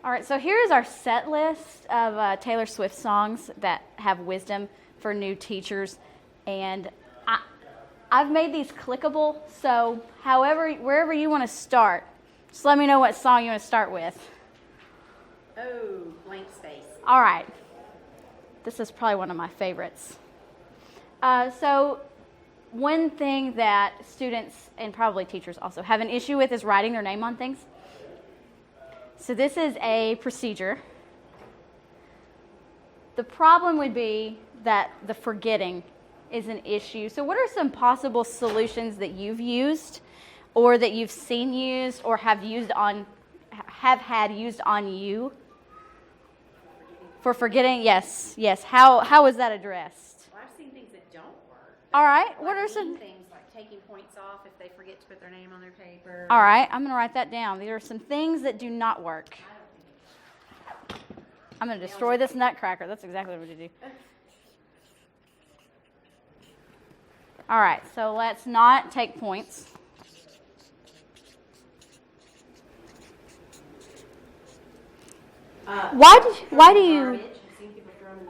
All right, so here's our set list of Taylor Swift songs that have wisdom for new teachers. And I've made these clickable, so wherever you want to start, just let me know what song you want to start with. Oh, blank space. All right. This is probably one of my favorites. So one thing that students and probably teachers also have an issue with is writing their name on things. So this is a procedure. The problem would be that the forgetting is an issue. So what are some possible solutions that you've used or that you've seen used or have had used on you for forgetting? Yes. How is that addressed? Well, I've seen things that don't work. All right. Like What are some things like taking points off if they forget to put their name on their paper? All right, I'm going to write that down. These are some things that do not work. I'm going to destroy this nutcracker. That's exactly what we do. All right, so let's not take points. Why do you?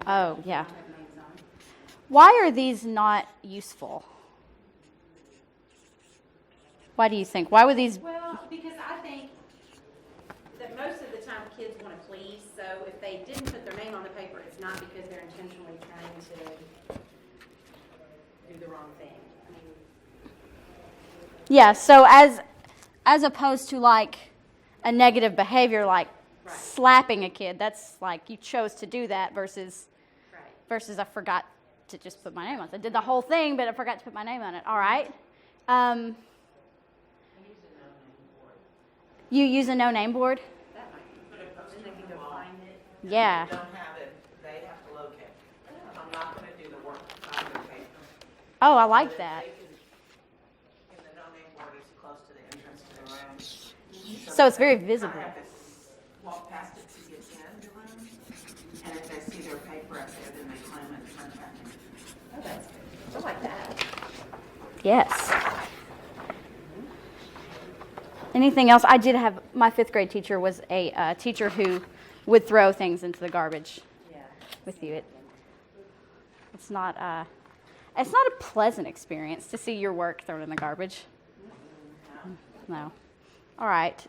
Oh, yeah. Why are these not useful? Why do you think? Why would these? Well, because I think that most of the time kids want to please, so if they didn't put their name on the paper, it's not because they're intentionally trying to do the wrong thing. I mean, Yeah, so as opposed to like a negative behavior like slapping a kid, that's like you chose to do that versus I forgot to just put my name on it. I did the whole thing, but I forgot to put my name on it. All right. You use a no-name board? that might be. Then they can go find it. Yeah. If they don't have it, they have to locate. I'm not going to do the work on the paper. Oh, I like But that. if they can, in the no-name board is close to the entrance to the room. So it's very I visible. have to walk past it to get in the room. And if they see their paper up there, then they climb and turn back in. Oh, that's good. I like that. Yes. Anything else? I did have, my 5th grade teacher was a teacher who would throw things into the garbage with you. It's not a pleasant experience to see your work thrown in the garbage. No. All right. If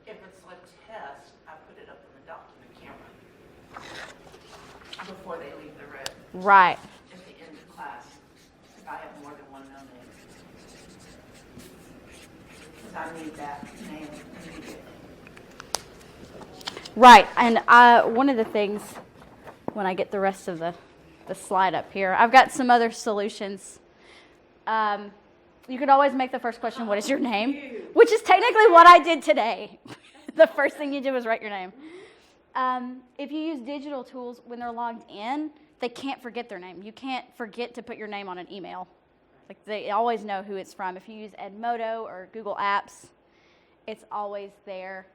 it's a test, I put it up on the document camera before they leave the room. Right. At the end of class, if I have more than one no name. Because I need that name immediately. Right. And one of the things, when I get the rest of the slide up here, I've got some other solutions. You could always make the first question, what is your name? Which is technically what I did today. The first thing you did was write your name. If you use digital tools, when they're logged in, they can't forget their name. You can't forget to put your name on an email. Like they always know who it's from. If you use Edmodo or Google Apps, it's always there.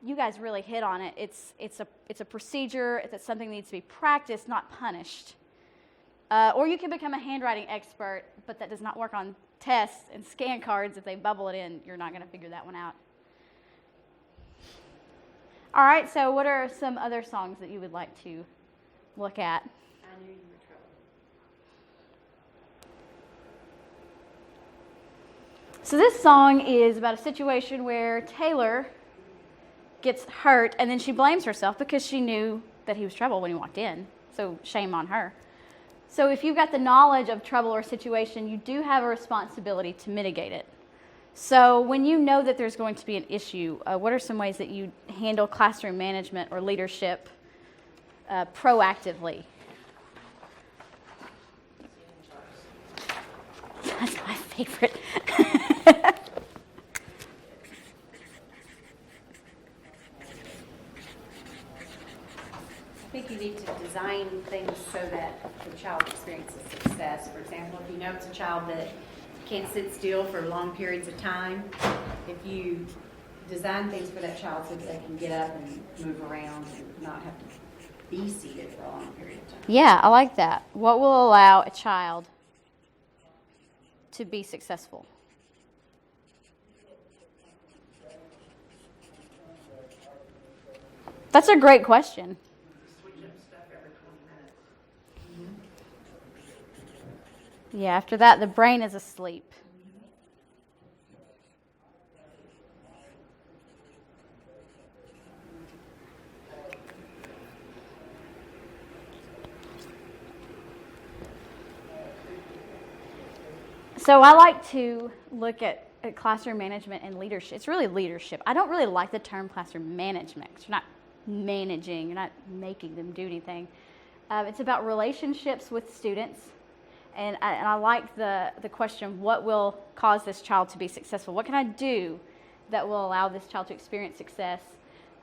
You guys really hit on it. It's a procedure. It's something that needs to be practiced, not punished. Or you can become a handwriting expert, but that does not work on tests and scan cards. If they bubble it in, you're not going to figure that one out. All right, so what are some other songs that you would like to look at? I knew you were trouble. So this song is about a situation where Taylor gets hurt, and then she blames herself because she knew that he was trouble when he walked in. So shame on her. So if you've got the knowledge of trouble or situation, you do have a responsibility to mitigate it. So when you know that there's going to be an issue, what are some ways that you handle classroom management or leadership proactively? That's my favorite. I think you need to design things so that the child experiences success. For example, if you know it's a child that can't sit still for long periods of time, if you design things for that child so that they can get up and move around and not have to be seated for a long period of time. Yeah, I like that. What will allow a child to be successful? That's a great question. Switch up stuff every 20 minutes. Yeah, after that, the brain is asleep. So I like to look at classroom management and leadership. It's really leadership. I don't really like the term classroom management because you're not managing, you're not making them do anything. It's about relationships with students. And I like the question, what will cause this child to be successful? What can I do that will allow this child to experience success?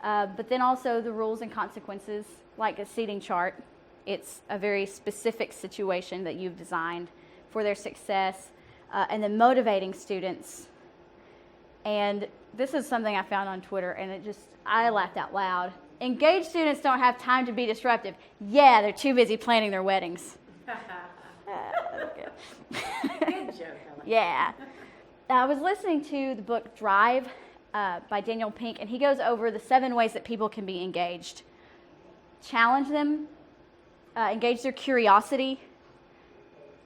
But then also the rules and consequences, like a seating chart. It's a very specific situation that you've designed for their success. And then motivating students. And this is something I found on Twitter, and I laughed out loud. Engaged students don't have time to be disruptive. Yeah, they're too busy planning their weddings. Good joke, Helen. Yeah. I was listening to the book Drive by Daniel Pink, and he goes over the 7 ways that people can be engaged. Challenge them, engage their curiosity,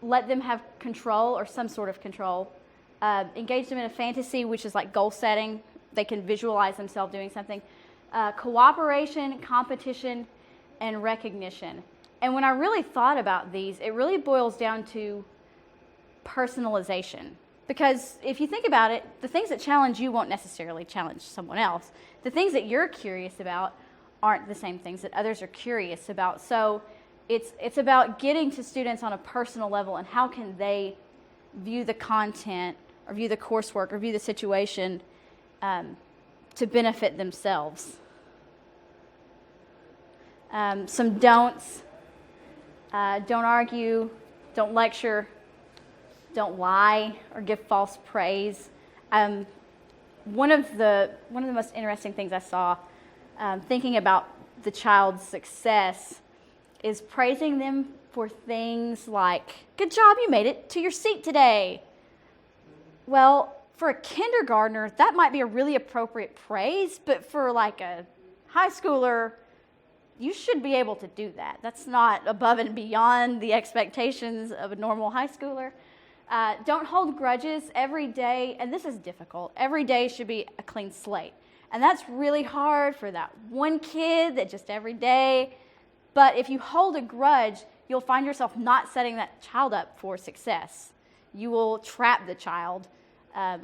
let them have control or some sort of control. Engage them in a fantasy, which is like goal setting. They can visualize themselves doing something. Cooperation, competition, and recognition. And when I really thought about these, it really boils down to personalization. Because if you think about it, the things that challenge you won't necessarily challenge someone else. The things that you're curious about aren't the same things that others are curious about. So it's about getting to students on a personal level and how can they view the content or view the coursework or view the situation to benefit themselves. Some don'ts. Don't argue, don't lecture, don't lie or give false praise. One of the most interesting things I saw thinking about the child's success is praising them for things like, good job, you made it to your seat today. Well, for a kindergartner, that might be a really appropriate praise, but for like a high schooler, you should be able to do that. That's not above and beyond the expectations of a normal high schooler. Don't hold grudges every day, and this is difficult. Every day should be a clean slate. And that's really hard for that one kid that just every day. But if you hold a grudge, you'll find yourself not setting that child up for success. You will trap the child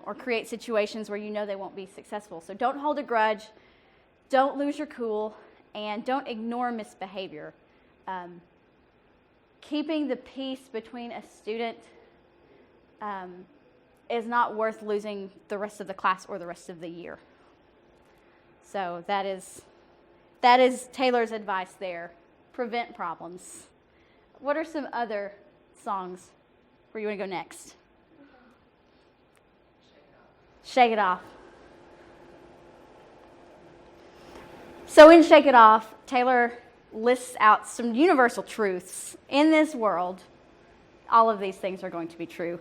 or create situations where you know they won't be successful. So don't hold a grudge, don't lose your cool, and don't ignore misbehavior. Keeping the peace between a student is not worth losing the rest of the class or the rest of the year. So that is Taylor's advice there. Prevent problems. What are some other songs where you want to go next? Shake It Off. So in Shake It Off, Taylor lists out some universal truths. In this world, all of these things are going to be true.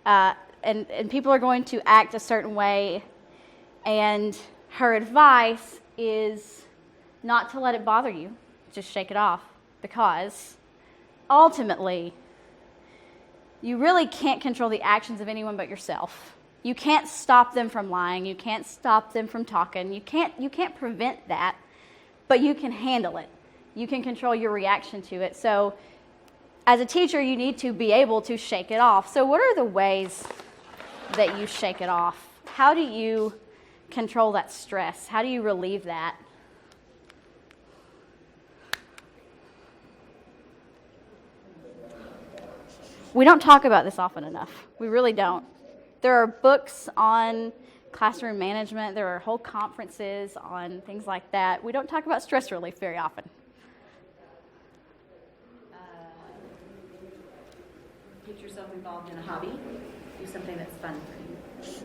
And people are going to act a certain way. And her advice is not to let it bother you. Just shake it off. Because ultimately, you really can't control the actions of anyone but yourself. You can't stop them from lying. You can't stop them from talking. You can't prevent that, but you can handle it. You can control your reaction to it. So as a teacher, you need to be able to shake it off. So what are the ways that you shake it off? How do you control that stress? How do you relieve that? We don't talk about this often enough. We really don't. There are books on classroom management. There are whole conferences on things like that. We don't talk about stress relief very often. Get yourself involved in a hobby. Do something that's fun for you.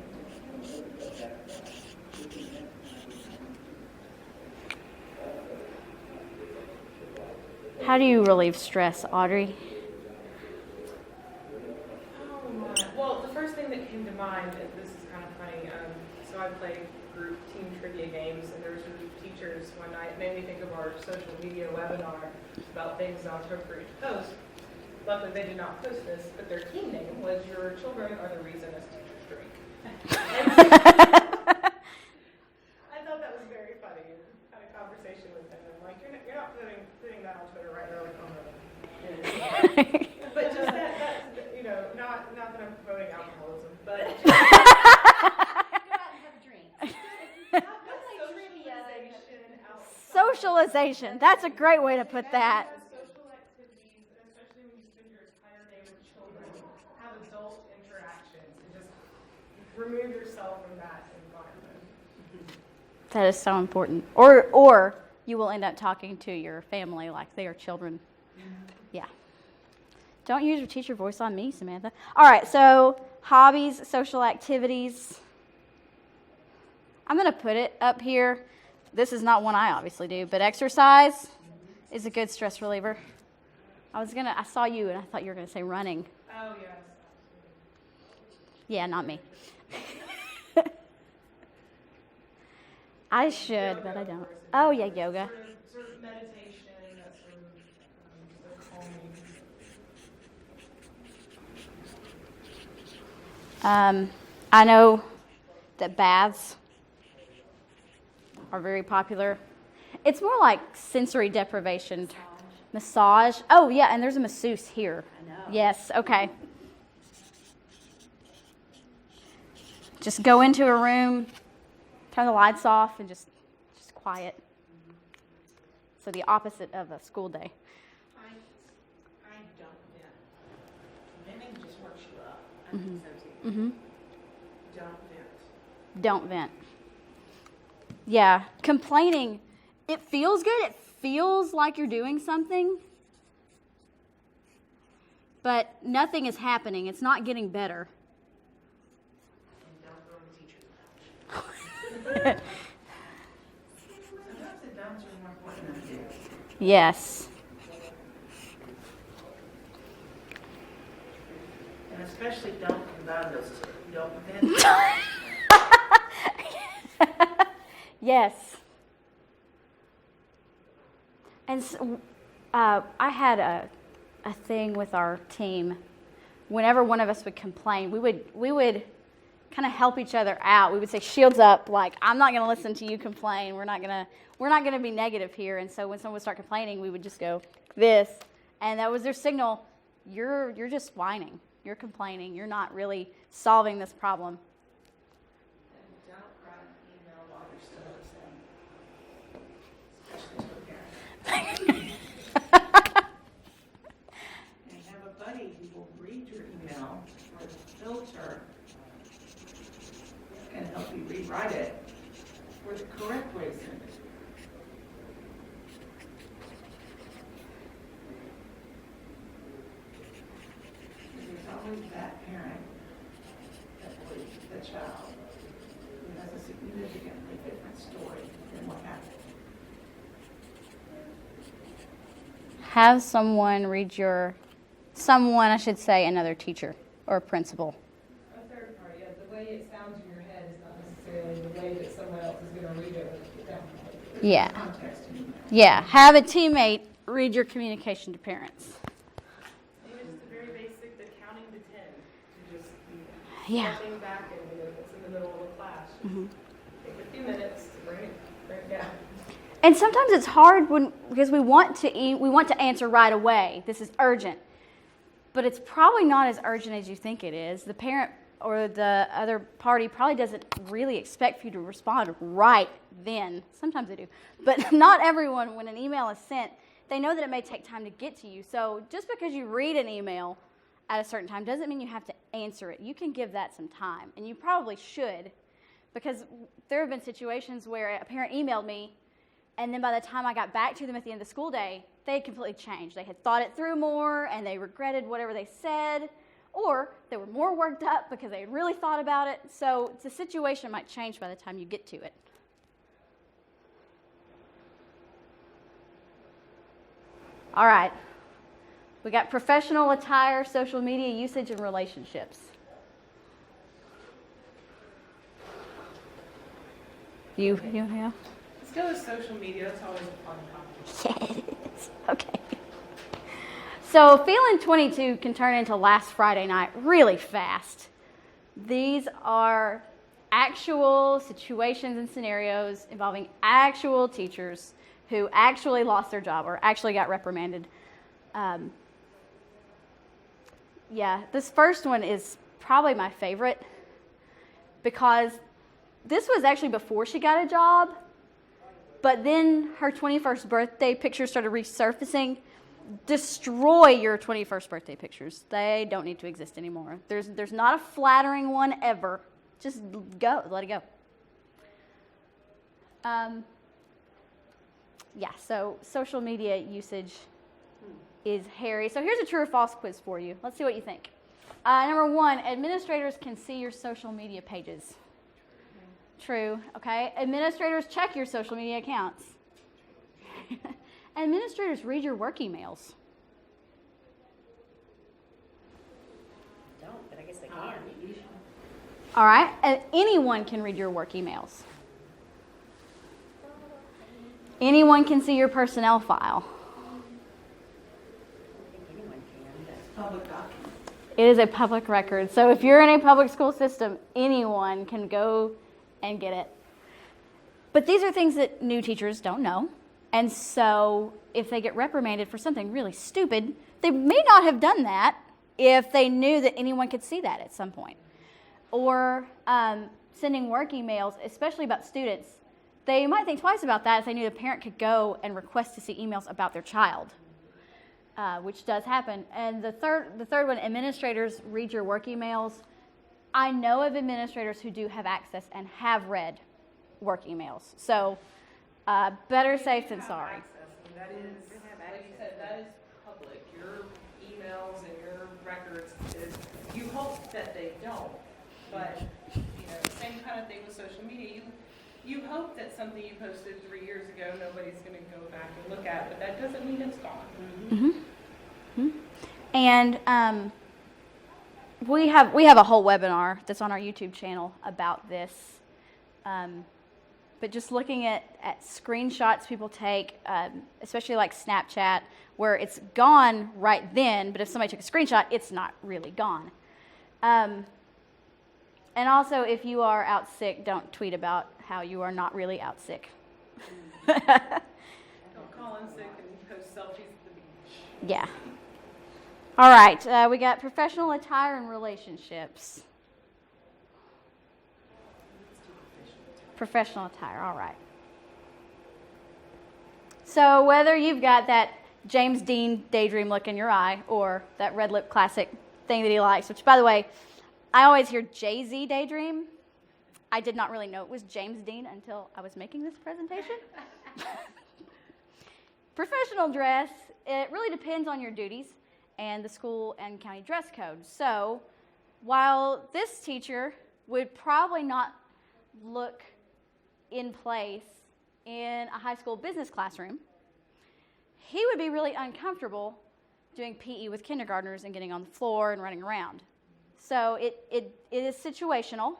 How do you relieve stress, Audrey? Well, the first thing that came to mind, and this is kind of funny, so I play group team trivia games, and there was a group of teachers when one night. It made me think of our social media webinar about things not appropriate to post. Luckily, they did not post this, but their team name was "Your children are the reason us teachers drink." I thought that was very funny. And had a conversation with them. I'm like, you're not putting that on Twitter, right? They're like, oh no. But just that not that I'm promoting alcoholism, but Go out and have a drink. Socialization. That's a great way to put that. social activities, and especially when you spend your entire day with children, have adult interactions, and just remove yourself from that environment. That is so important. Or you will end up talking to your family like they are children. Yeah. Don't use your teacher voice on me, Samantha. All right, so hobbies, social activities. I'm going to put it up here. This is not one I obviously do, but exercise is a good stress reliever. I saw you and I thought you were going to say running. Oh, yes. Yeah, not me. I should, but I don't. Oh, yeah, yoga. Sort of meditation, that sort of calming. I know that baths are very popular. It's more like sensory deprivation. Massage. Oh, yeah, and there's a masseuse here. I know. Yes, okay. Just go into a room, turn the lights off, and just quiet. So the opposite of a school day. I don't vent. Venting just works you up. I think so too. Mm-hmm. Don't vent. Don't vent. Yeah, complaining, it feels good. It feels like you're doing something, but nothing is happening. It's not getting better. And don't go to teacher's lounge. Sometimes the dumps are more important than the do's. Yes. And especially don't combine those two. Don't vent. Yes. And I had a thing with our team. Whenever one of us would complain, we would kind of help each other out. We would say, "Shields up!" Like, I'm not going to listen to you complain. We're not gonna be negative here. And so when someone would start complaining, we would just go this, and that was their signal. You're just whining. You're complaining. You're not really solving this problem. And don't write an email while you're still upset. Especially to a parent. And have a buddy who will read your email with a filter and help you rewrite it for the correct way to send it. There's always that parent that believes the child who has a significantly different story than what happened. Have someone read I should say, another teacher or principal. A third party, yeah, the way it sounds in your head is not necessarily the way that someone else is going to read it when you get down. Yeah. Context in email. Yeah. Have a teammate read your communication to parents. Even just the very basic, the counting to 10, to just be Yeah. stepping back and it's in the middle of a class. Mm-hmm. Take a few minutes to bring it down. And sometimes it's hard because we want to answer right away. This is urgent. But it's probably not as urgent as you think it is. The parent or the other party probably doesn't really expect for you to respond right then. Sometimes they do. But not everyone, when an email is sent, they know that it may take time to get to you. So just because you read an email at a certain time doesn't mean you have to answer it. You can give that some time, and you probably should, because there have been situations where a parent emailed me, and then by the time I got back to them at the end of the school day, they had completely changed. They had thought it through more, and they regretted whatever they said, or they were more worked up because they had really thought about it. So the situation might change by the time you get to it. All right. We got professional attire, social media usage, and relationships. Let's Yeah. go go with social media. It's always a fun conversation. Yes. Okay. So feeling 22 can turn into last Friday night really fast. These are actual situations and scenarios involving actual teachers who actually lost their job or actually got reprimanded. Yeah, this first one is probably my favorite because this was actually before she got a job, but then her 21st birthday pictures started resurfacing. Destroy your 21st birthday pictures. They don't need to exist anymore. There's not a flattering one ever. Just go, let it go. Yeah, so social media usage is hairy. So here's a true or false quiz for you. Let's see what you think. Number 1, administrators can see your social media pages. True, okay. Administrators check your social media accounts. Administrators read your work emails. Don't, but I guess they can. All right, anyone can read your work emails. Anyone can see your personnel file. I think anyone can, but Public document. It is a public record. So if you're in a public school system, anyone can go and get it. But these are things that new teachers don't know. And so if they get reprimanded for something really stupid, they may not have done that if they knew that anyone could see that at some point. Or sending work emails, especially about students, they might think twice about that if they knew the parent could go and request to see emails about their child, which does happen. And the third one, administrators read your work emails. I know of administrators who do have access and have read work emails. So better safe than sorry. That is, like you said, that is public. Your emails and your records is, you hope that they don't, but, same kind of thing with social media. You hope that something you posted 3 years ago, nobody's going to go back and look at, but that doesn't mean it's gone. Mm-hmm. Mm-hmm. And we have a whole webinar that's on our YouTube channel about this. But just looking at screenshots people take, especially like Snapchat, where it's gone right then, but if somebody took a screenshot, it's not really gone. And also, if you are out sick, don't tweet about how you are not really out sick. Don't call in sick and post selfies at the beach. Yeah. All right, we got professional attire and relationships. Professional attire, all right. So whether you've got that James Dean daydream look in your eye or that red lip classic thing that he likes, which, by the way, I always hear Jay-Z daydream. I did not really know it was James Dean until I was making this presentation. Professional dress, it really depends on your duties and the school and county dress code. So while this teacher would probably not look in place in a high school business classroom, he would be really uncomfortable doing PE with kindergartners and getting on the floor and running around. So it is situational.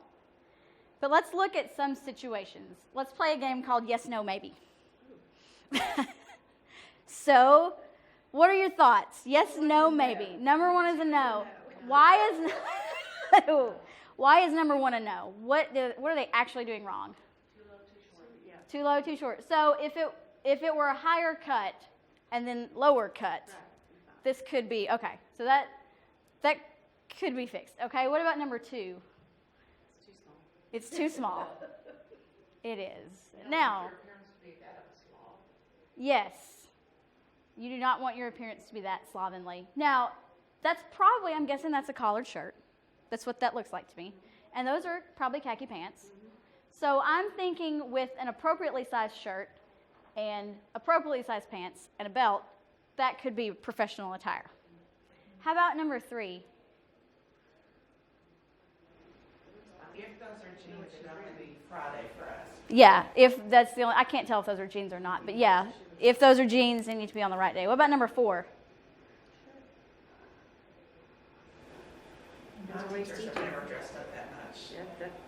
But let's look at some situations. Let's play a game called Yes, No, Maybe. So, what are your thoughts? Yes, no, maybe. Number 1 is a no. Why is number 1 a no? What are they actually doing wrong? Too low, too short. Yeah. Too low, too short. So if it were a higher cut and then lower cut, this could be okay. So that could be fixed. Okay. What about number 2? It's too small. It's too small. It is. Now, yes, you do not want your appearance to be that slovenly. Now, that's probably, I'm guessing that's a collared shirt. That's what that looks like to me. And those are probably khaki pants. So I'm thinking with an appropriately sized shirt and appropriately sized pants and a belt, that could be professional attire. How about number 3? If those are jeans, they're going to be Friday for us. Yeah, if that's the only, I can't tell if those are jeans or not, but yeah, if those are jeans, they need to be on the right day. What about number 4? My teachers have never dressed up that much.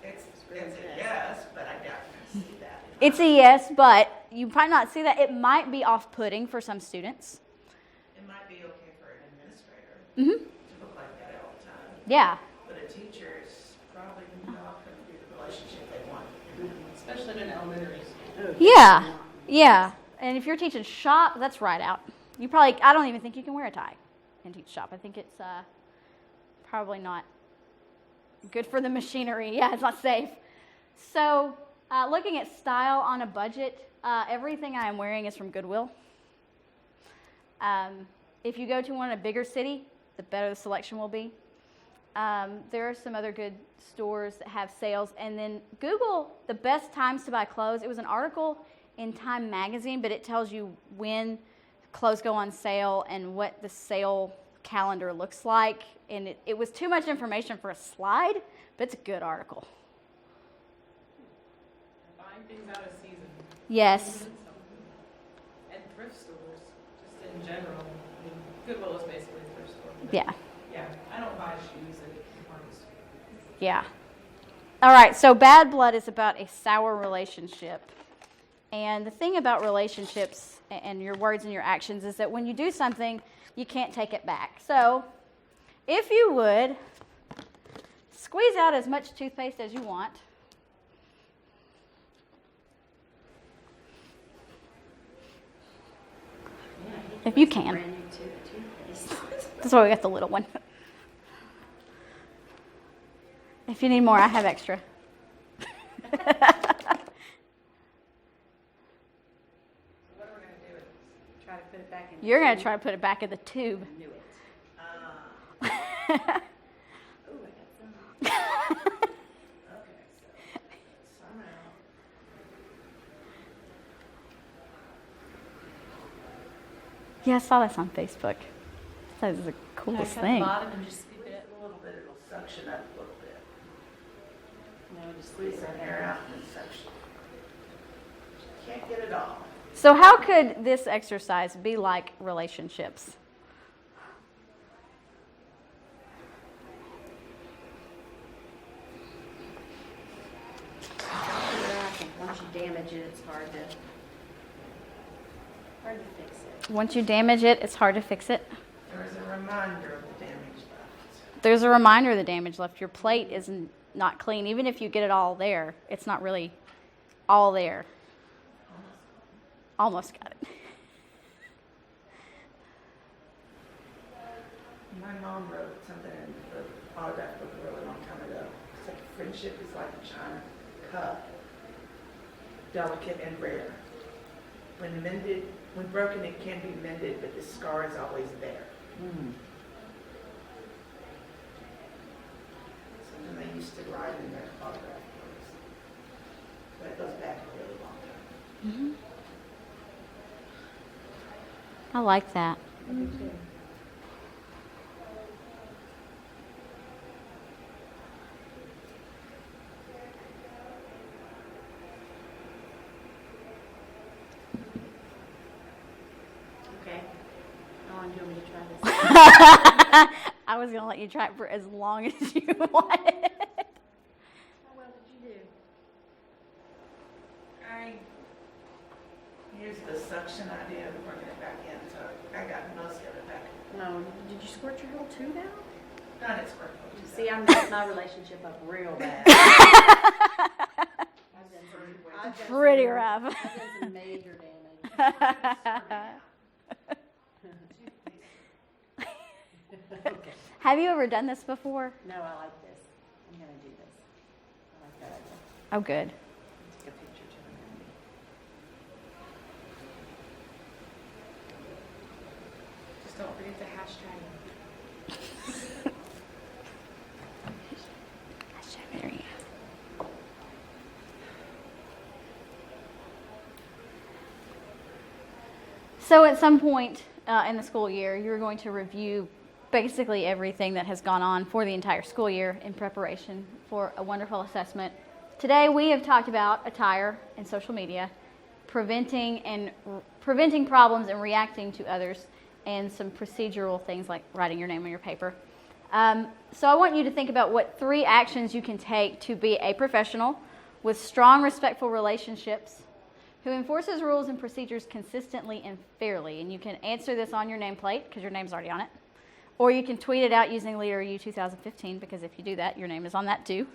It's a yes, but I definitely see that in It's a yes, but you might not see that. It might be off-putting for some students. It might be okay for an administrator Mm-hmm. to look like that all the time, Yeah. but a teacher is probably not going to be the relationship they want. Especially in an elementary school. Yeah. Yeah. And if you're teaching shop, that's right out. I don't even think you can wear a tie and teach shop. I think it's probably not good for the machinery. Yeah, it's not safe. So, looking at style on a budget, everything I am wearing is from Goodwill. If you go to a bigger city, the better the selection will be. There are some other good stores that have sales. And then Google the best times to buy clothes. It was an article in Time magazine, but it tells you when clothes go on sale and what the sale calendar looks like. And it was too much information for a slide, but it's a good article. Buying things out of season. Yes. And thrift stores, just in general. I mean, Goodwill is basically a thrift store. but Yeah. Yeah, I don't buy shoes at department stores. Yeah. All right, so bad blood is about a sour relationship. And the thing about relationships and your words and your actions is that when you do something, you can't take it back. So if you would, squeeze out as much toothpaste as you want. If you can. Brand new toothpaste. That's why we got the little one. If you need more, I have extra. What are we going to do with this? Try to put it back in. You're going to try to put it back in the tube. I knew it. Okay, Oh, I got some. so somehow, Yeah, I saw this on Facebook. That is the coolest thing. Bottom and just scoop it up. a little bit, it'll suction up a little bit. No, just Squeeze that air out and suction. Can't get it all. So how could this exercise be like relationships? I think once you damage it, it's hard to fix it. Once you damage it, it's hard to fix it. There is a reminder of the damage left. There's a reminder of the damage left. Your plate is not clean. Even if you get it all there, it's not really all there. Almost got it. My mom wrote something in the autograph book a really long time ago. It's like friendship is like a china cup, delicate and rare. When broken, it can be mended, but the scar is always there. Something they used to write in their autograph books. But it goes back a really long time. I like that. I do too. Okay. How long do you want me to try this? I was going to let you try it for as long as you wanted. How well did you do? Here's the suction idea of bringing it back in, so I got most of it back. No, did you squirt your whole tube out? Not as quickly. See, I messed my relationship up real bad. I've done Pretty rough. I've done some major damage. Okay. Have you ever done this before? No, I like this. I'm gonna do this. I like that idea. Oh, good. Take a picture to remember. Just don't forget to hashtag it. There you go. So at some point in the school year, you're going to review basically everything that has gone on for the entire school year in preparation for a wonderful assessment. Today we have talked about attire and social media, preventing problems and reacting to others, and some procedural things like writing your name on your paper. So I want you to think about what 3 actions you can take to be a professional with strong, respectful relationships Who enforces rules and procedures consistently and fairly. And you can answer this on your nameplate because your name's already on it. Or you can tweet it out using Leader U 2015 because if you do that, your name is on that too.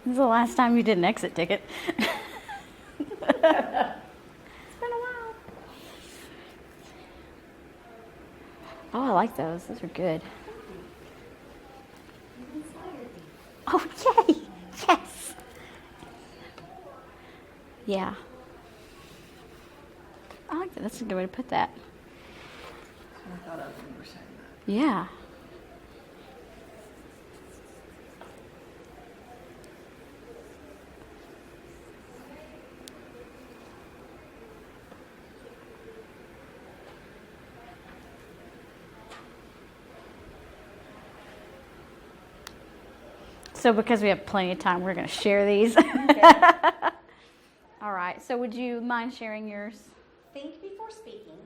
When's the last time you did an exit ticket? It's been a while. Oh, I like those. Those are good. Oh, yay! Yes! Yeah. I like that. That's a good way to put that. I thought I was when you were saying that. Yeah. So because we have plenty of time, we're going to share these. All right. So would you mind sharing yours? Think before speaking,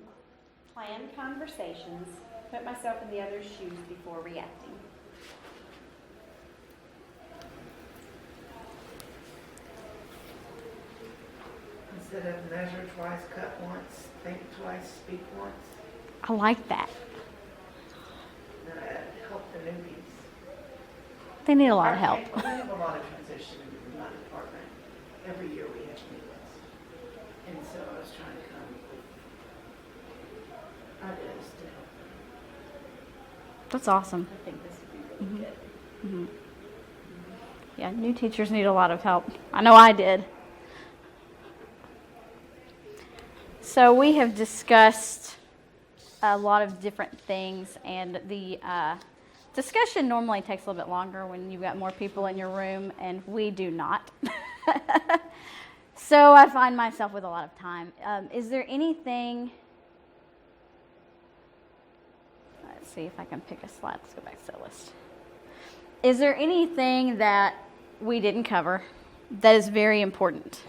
plan conversations, put myself in the other's shoes before reacting. Instead of measure twice, cut once, think twice, speak once, I like that. help the newbies. They need a lot of help. We have a lot of transition in my department. Every year we have meetings. And so I was trying to come with ideas to help them. That's awesome. I think this would be really good. Mm-hmm. Yeah, new teachers need a lot of help. I know I did. So we have discussed a lot of different things, and the discussion normally takes a little bit longer when you've got more people in your room, and we do not. So I find myself with a lot of time. Is there anything? Let's see if I can pick a slide. Let's go back to the list. Is there anything that we didn't cover that is very important?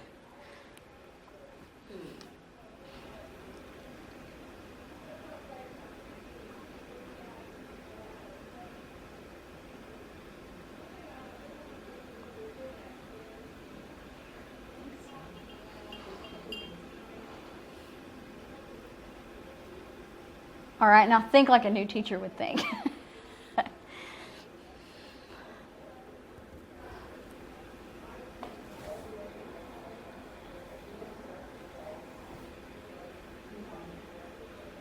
All right, now think like a new teacher would think.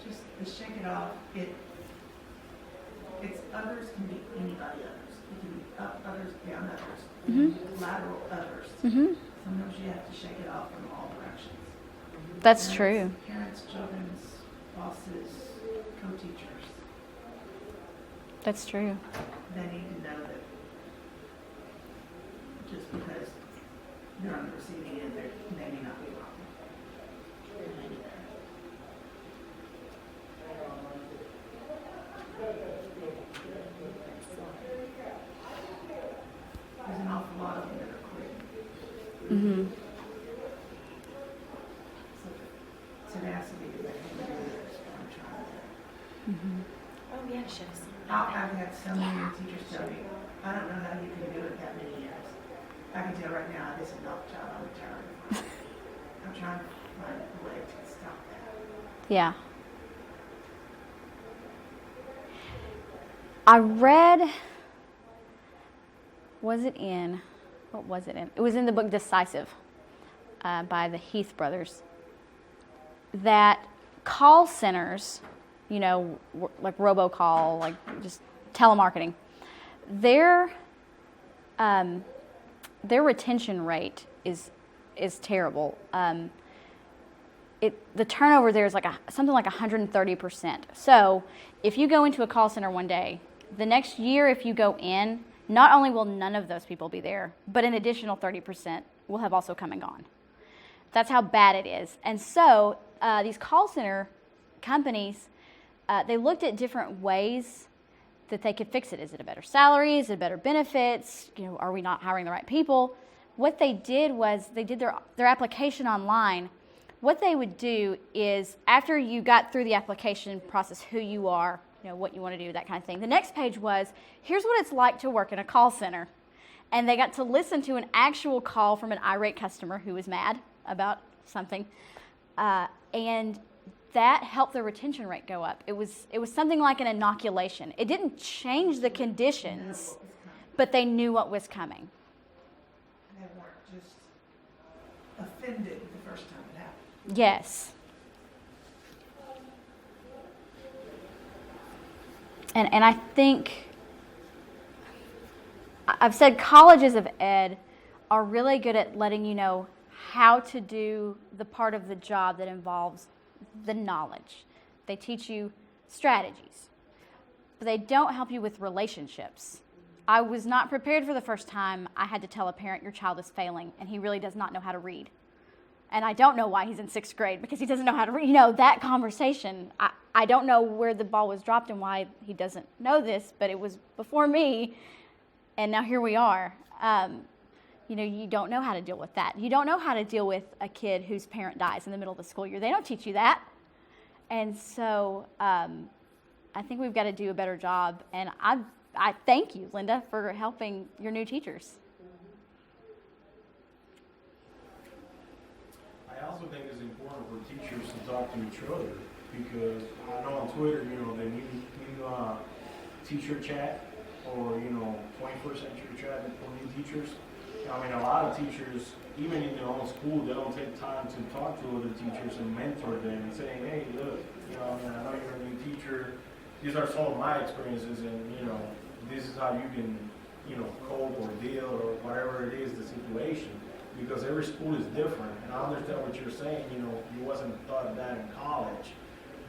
Just the shake it off, it's others can be anybody others. It can be up others, down others, lateral others. Mm-hmm. Sometimes you have to shake it off from all directions. That's Parents, true. Parents, children's, bosses, co-teachers, That's true. they need to know that just because they're on the receiving end, they may not be wrong. There's an awful lot of them that are quitting. Mm-hmm. So tenacity to make them do this, I'm trying to. Mm-hmm. Oh, yeah, should have seen I've had so many teachers tell me, I don't know how you can do it that many years. I can tell right now, this is not the child I'm retiring from. I I'm trying to find a way to stop that. Yeah. I read, what was it in? It was in the book Decisive by the Heath brothers, that call centers, like robocall, like just telemarketing, their retention rate is terrible. The turnover there is something like 130%. So if you go into a call center one day, the next year if you go in, not only will none of those people be there, but an additional 30% will have also come and gone. That's how bad it is. And so these call center companies, they looked at different ways that they could fix it. Is it a better salary? Is it better benefits? Are we not hiring the right people? What they did was they did their application online. What they would do is, after you got through the application process, who you are, what you want to do, that kind of thing, the next page was, here's what it's like to work in a call center. And they got to listen to an actual call from an irate customer who was mad about something. And that helped their retention rate go up. It was something like an inoculation. It didn't change the conditions, but they knew what was coming. They weren't just offended the first time it happened. Yes. And I think, I've said colleges of ed are really good at letting you know how to do the part of the job that involves the knowledge. They teach you strategies, but they don't help you with relationships. I was not prepared for the first time I had to tell a parent your child is failing and he really does not know how to read. And I don't know why he's in 6th grade, because he doesn't know how to read. That conversation, I don't know where the ball was dropped and why he doesn't know this, but it was before me, and now here we are. You don't know how to deal with that. You don't know how to deal with a kid whose parent dies in the middle of the school year. They don't teach you that. And so I think we've got to do a better job. And I thank you, Linda, for helping your new teachers. I also think it's important for teachers to talk to each other, because I know on Twitter, they need teacher chat or, 21st century chat for new teachers. I mean, a lot of teachers, even in their own school, they don't take time to talk to other teachers and mentor them and saying, hey, look, I know you're a new teacher. These are some of my experiences, and, this is how you can, cope or deal or whatever it is, the situation. Because every school is different, and I understand what you're saying, you wasn't taught that in college,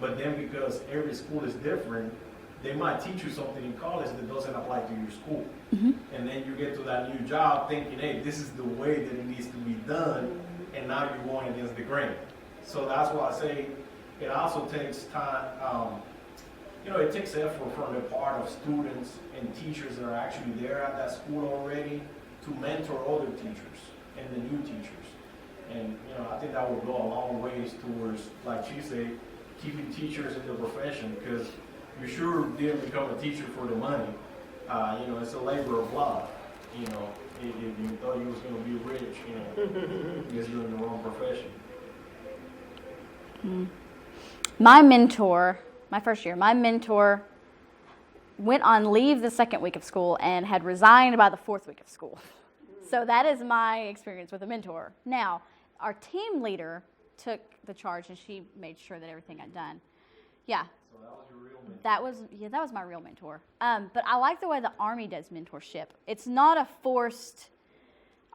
but then because every school is different, they might teach you something in college that doesn't apply to your school. Mm-hmm. And then you get to that new job thinking, hey, this is the way that it needs to be done, and now you're going against the grain. So that's why I say it also takes time, it takes effort from the part of students and teachers that are actually there at that school already to mentor other teachers and the new teachers. And, I think that will go a long ways towards, like she said, keeping teachers in the profession, because you sure didn't become a teacher for the money. It's a labor of love. If you thought you was going to be rich, I guess you're in the wrong profession. My mentor, my first year, went on leave the 2nd week of school and had resigned by the 4th week of school. So that is my experience with a mentor. Now, our team leader took the charge, and she made sure that everything got done. Yeah. So that was your real mentor? That was my real mentor. But I like the way the Army does mentorship. It's not a forced,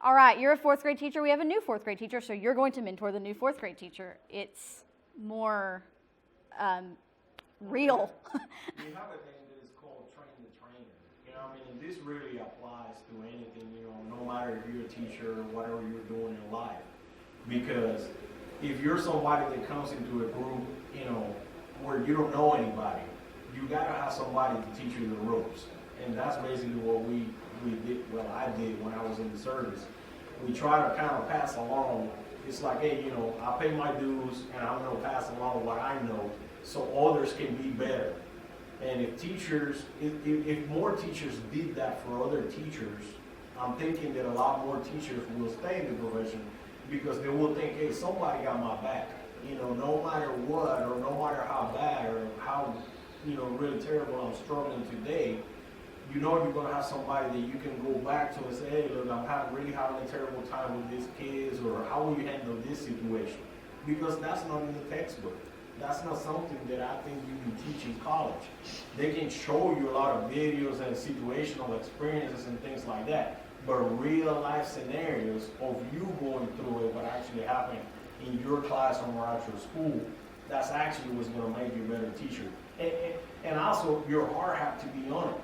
all right, you're a 4th grade teacher, we have a new 4th grade teacher, so you're going to mentor the new 4th grade teacher. It's more real. We have a thing that is called train the trainer. And this really applies to anything, no matter if you're a teacher or whatever you're doing in life. Because if you're somebody that comes into a group, where you don't know anybody, you gotta have somebody to teach you the ropes. And that's basically what we did, I did when I was in the service. We try to kind of pass along. It's like, hey, I pay my dues and I'm gonna pass along what I know so others can be better. And if more teachers did that for other teachers, I'm thinking that a lot more teachers will stay in the profession, because they will think, hey, somebody got my back. You know, no matter what, or no matter how bad, or how, you know, really terrible I'm struggling today, you know you're going to have somebody that you can go back to and say, hey, look, I'm really having a terrible time with these kids, or how will you handle this situation? Because that's not in the textbook. That's not something that I think you can teach in college. They can show you a lot of videos and situational experiences and things like that, but real life scenarios of you going through it, what actually happened in your classroom or at your school, that's actually what's going to make you a better teacher. And also, your heart has to be on it.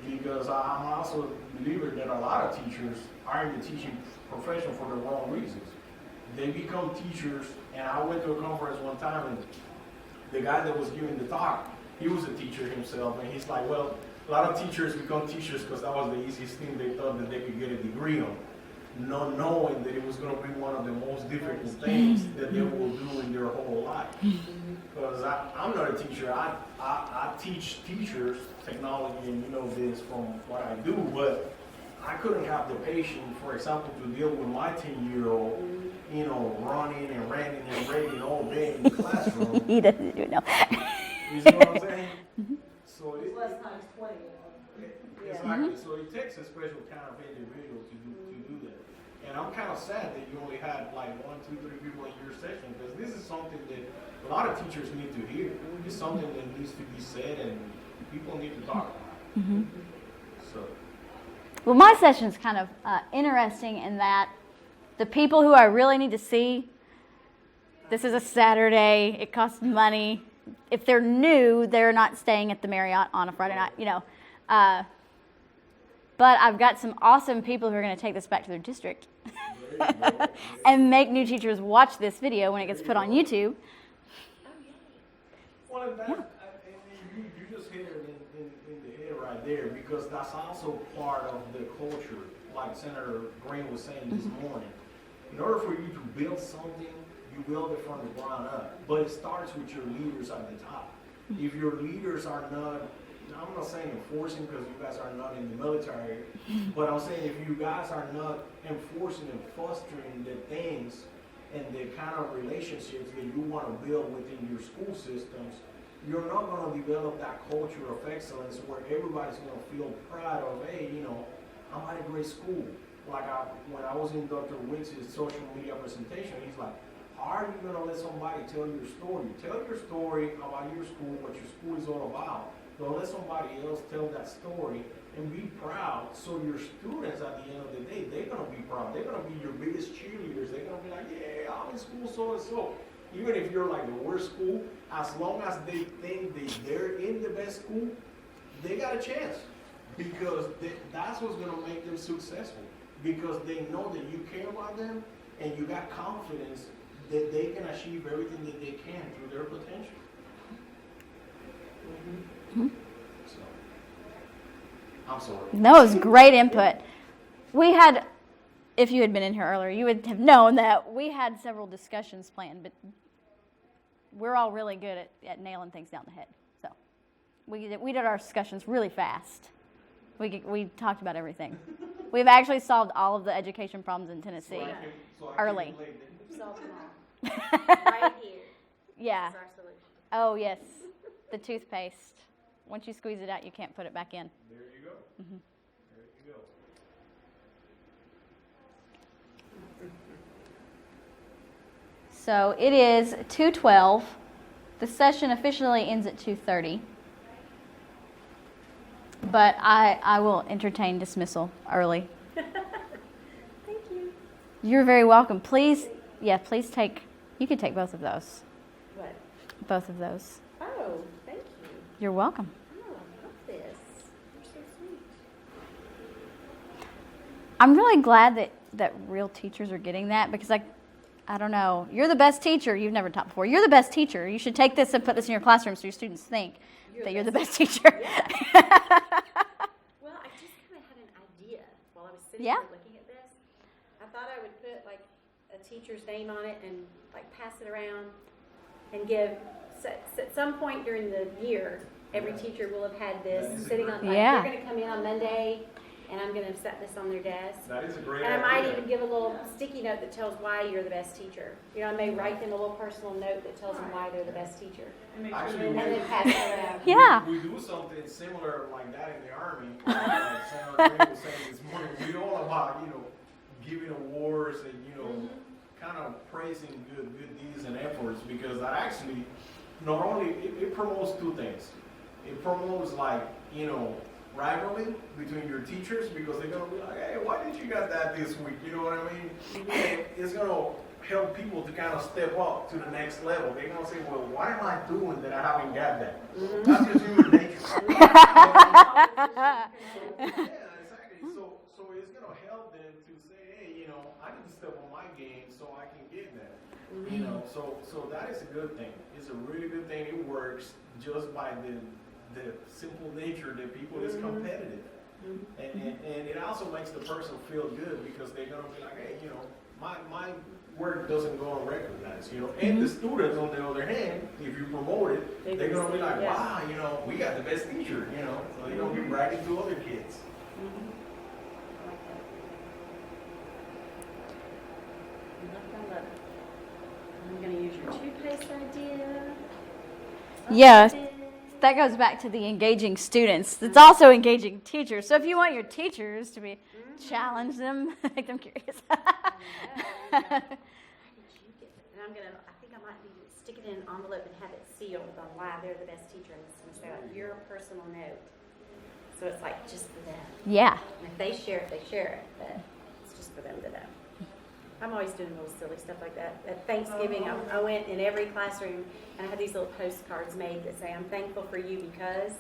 Because I'm also a believer that a lot of teachers are in the teaching profession for the wrong reasons. They become teachers, and I went to a conference one time, and the guy that was giving the talk, he was a teacher himself, and he's like, well, a lot of teachers become teachers because that was the easiest thing they thought that they could get a degree on, not knowing that it was going to be one of the most difficult things that they will do in their whole life. Because I'm not a teacher. I teach teachers technology, and you know this from what I do, but I couldn't have the patience, for example, to deal with my 10-year-old, you know, running and ranting and raving all day in the classroom. He doesn't do no. You see what I'm saying? So Less times 20. exactly. So it takes a special kind of individual to do that. And I'm kind of sad that you only had like 1, 2, 3 people in your session, because this is something that a lot of teachers need to hear. It's something that needs to be said, and people need to talk about it. So. Well, my session's kind of interesting in that the people who I really need to see, this is a Saturday, it costs money. If they're new, they're not staying at the Marriott on a Friday night, you know. But I've got some awesome people who are going to take this back to their district and make new teachers watch this video when it gets put on YouTube. Well, that, you just hit it in the head right there, because that's also part of the culture, like Senator Green was saying this morning. In order for you to build something, you build it from the ground up. But it starts with your leaders at the top. If your leaders are not, I'm not saying enforcing because you guys are not in the military, but I'm saying if you guys are not enforcing and fostering the things and the kind of relationships that you want to build within your school systems, you're not going to develop that culture of excellence where everybody's going to feel proud of, hey, you know, I'm at a great school. Like when I was in Dr. Witt's social media presentation, he's like, how are you going to let somebody tell your story? Tell your story about your school, what your school is all about. Don't let somebody else tell that story and be proud. So your students at the end of the day, they're going to be proud. They're going to be your biggest cheerleaders. They're going to be like, yeah, I'm in school so and so. Even if you're like the worst school, as long as they think they're in the best school, they got a chance. Because that's what's going to make them successful. Because they know that you care about them and you got confidence that they can achieve everything that they can through their potential. So, I'm sorry. That was great input. We had, if you had been in here earlier, you would have known that we had several discussions planned, but we're all really good at nailing things down the head. So we did our discussions really fast. We talked about everything. We've actually solved all of the education problems in Tennessee early. Solve them all. Right here. Yeah. That's our solution. Oh, yes. The toothpaste. Once you squeeze it out, you can't put it back in. There you go. Mm-hmm. There you go. So it is 2:12. The session officially ends at 2:30. But I will entertain dismissal early. Thank you. You're very welcome. Please take, you can take both of those. What? Both of those. Oh, thank you. You're welcome. Oh, I love this. You're so sweet. I'm really glad that real teachers are getting that, because I don't know. You're the best teacher. You've never taught before. You're the best teacher. You should take this and put this in your classroom so your students think that you're the best teacher. Yeah. Well, I just kind of had an idea while I was sitting Yeah. here looking at this. I thought I would put like a teacher's name on it and like pass it around and give, at some point during the year, every teacher will have had this That is a sitting great on, like, Yeah. they're going to come in on Monday and I'm gonna set this on their desk. That is a great And I might idea. even give a little sticky note that tells why you're the best teacher. You know, I may write them a little personal note that tells them why they're the best teacher. And make Actually, sure And they then pass it around. Yeah. We do something similar like that in the Army. Like Senator Green was saying this morning, we all about, giving awards and, kind of praising good deeds and efforts, because that actually, not only, it promotes two things. It promotes rivalry between your teachers, because they're going to be like, hey, why didn't you get that this week? You know what I mean? And it's going to help people to kind of step up to the next level. They're going to say, well, what am I doing that I haven't got that? That's just human nature. Yeah, exactly. So it's going to help them to say, hey, I need to step on my game so I can get that. So that is a good thing. It's a really good thing. It works just by the simple nature that people is competitive. And it also makes the person feel good, because they're going to be like, hey, my work doesn't go unrecognized, And the students, on the other hand, if you promote it, they're going to be like, wow, we got the best teacher, So they're going to be bragging to other kids. I like that. I'm gonna use your toothpaste idea. Yeah. That goes back to the engaging students. It's also engaging teachers. So if you want your teachers to be, challenge them, make them curious. And I think I might need to stick it in an envelope and have it sealed on why they're the best teacher. And it's gonna say like, your personal note. So it's like just for them. Yeah. And if they share it, they share it. But it's just for them to know. I'm always doing little silly stuff like that. At Thanksgiving, I went in every classroom and I had these little postcards made that say, I'm thankful for you because,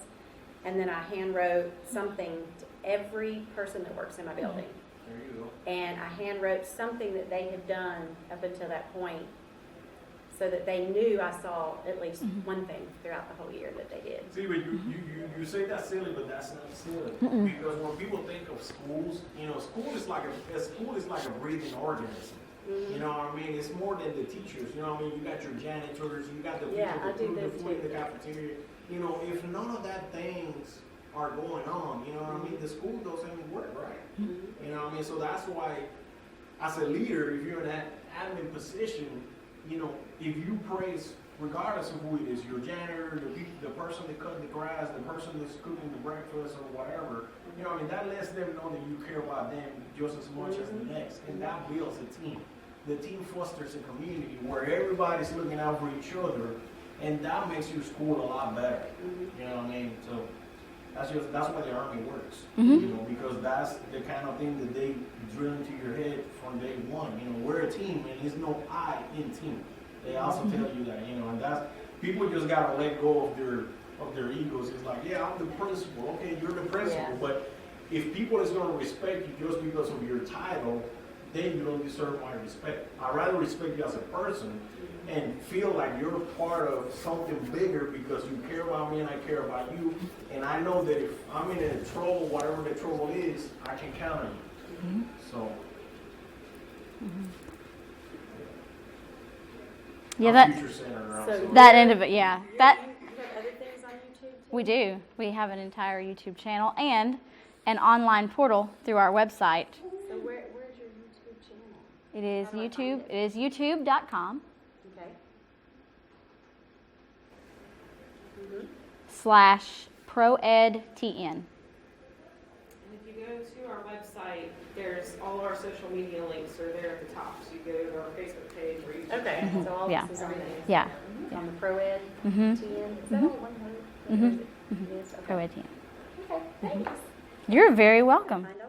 and then I hand wrote something to every person that works in my building. There you go. And I hand wrote something that they had done up until that point, so that they knew I saw at least one thing throughout the whole year that they did. See, but you say that's silly, but that's not silly. Because when people think of schools, school is like a breathing organism. You know what I mean? It's more than the teachers. You know what I mean? You got your janitors, you got the people Yeah, I that do cook the those food in too. the cafeteria. If none of that things are going on, you know what I mean? The school doesn't work right. You know what I mean? So that's why, as a leader, if you're in that admin position, if you praise, regardless of who it is, your janitor, the person that cut the grass, the person that's cooking the breakfast or whatever, that lets them know that you care about them just as much as the next. And that builds a team. The team fosters a community where everybody's looking out for each other, and that makes your school a lot better. You know what I mean? So that's why the Army works. Because that's the kind of thing that they drill into your head from day one. We're a team, and there's no I in team. They also tell you that, and that's, people just gotta let go of their egos. It's like, yeah, I'm the principal. Okay, you're the principal, Yeah. but if people is gonna respect you just because of your title, then you don't deserve my respect. I'd rather respect you as a person and feel like you're part of something bigger because you care about me and I care about you. And I know that if I'm in a trouble, whatever the trouble is, I can count on you. So. Yeah, I'm that future-centered around, So- that end of it, yeah. That You have other things on YouTube too? we do. We have an entire YouTube channel and an online portal through our website. So where's your YouTube channel? It is How do I find YouTube. it? It is youtube.com/proedtn. Okay. And if you go to our website, there's all of our social media links are there at the top. So you go to our Facebook page or YouTube. Okay, so all Yeah. this is on there. Yeah. On the ProEd Mm-hmm. TN. Is that all one word? Or is it? It is? Okay. ProEdTN. Okay, thanks. You're very welcome. Find